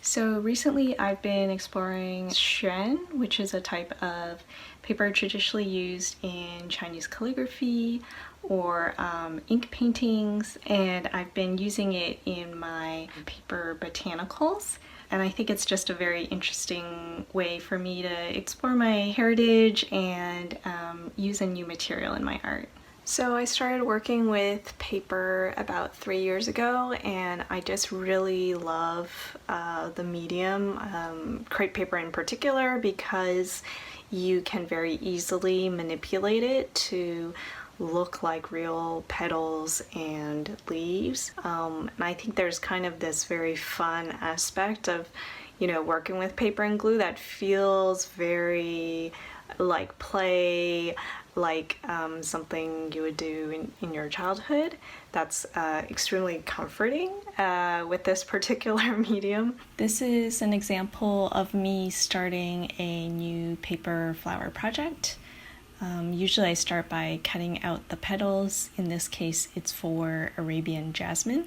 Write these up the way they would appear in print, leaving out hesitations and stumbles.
So recently I've been exploring xuan, which is a type of paper traditionally used in Chinese calligraphy or ink paintings, and I've been using it in my paper botanicals. And I think it's just a very interesting way for me to explore my heritage and use a new material in my art. So I started working with paper about 3 years ago, and I just really love the medium, crepe paper in particular, because you can very easily manipulate it to look like real petals and leaves. And I think there's kind of this very fun aspect of, working with paper and glue that feels very like play, like something you would do in your childhood. That's extremely comforting with this particular medium. This is an example of me starting a new paper flower project. Usually I start by cutting out the petals. In this case, it's for Arabian jasmine.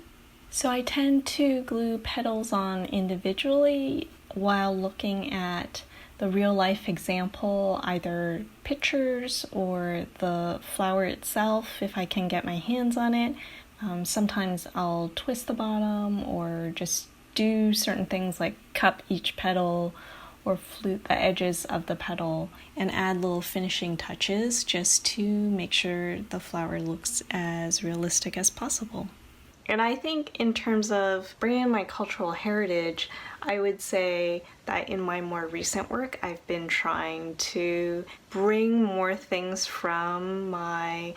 So I tend to glue petals on individually while looking at the real life example, either pictures or the flower itself if I can get my hands on it. Sometimes I'll twist the bottom or just do certain things like cup each petal or flute the edges of the petal and add little finishing touches just to make sure the flower looks as realistic as possible. And I think in terms of bringing my cultural heritage, I would say that in my more recent work, I've been trying to bring more things from my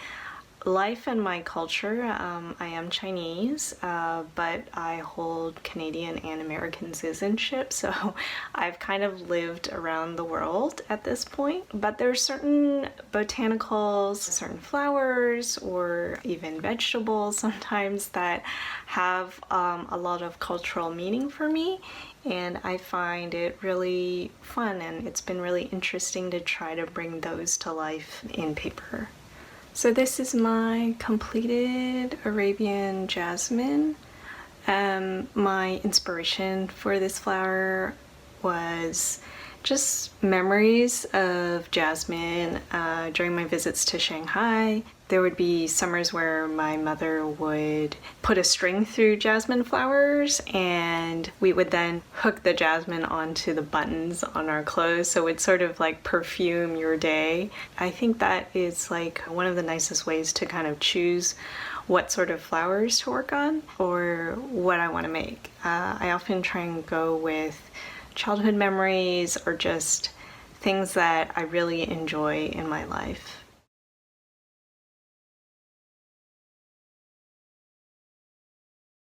life and my culture. I am Chinese, but I hold Canadian and American citizenship, so I've kind of lived around the world at this point. But there's certain botanicals, certain flowers, or even vegetables sometimes that have a lot of cultural meaning for me, and I find it really fun, and it's been really interesting to try to bring those to life in paper. So this is my completed Arabian jasmine. My inspiration for this flower was just memories of jasmine during my visits to Shanghai. There would be summers where my mother would put a string through jasmine flowers, and we would then hook the jasmine onto the buttons on our clothes, so it's sort of like perfume your day. I think that is like one of the nicest ways to kind of choose what sort of flowers to work on or what I want to make. I often try and go with childhood memories or just things that I really enjoy in my life.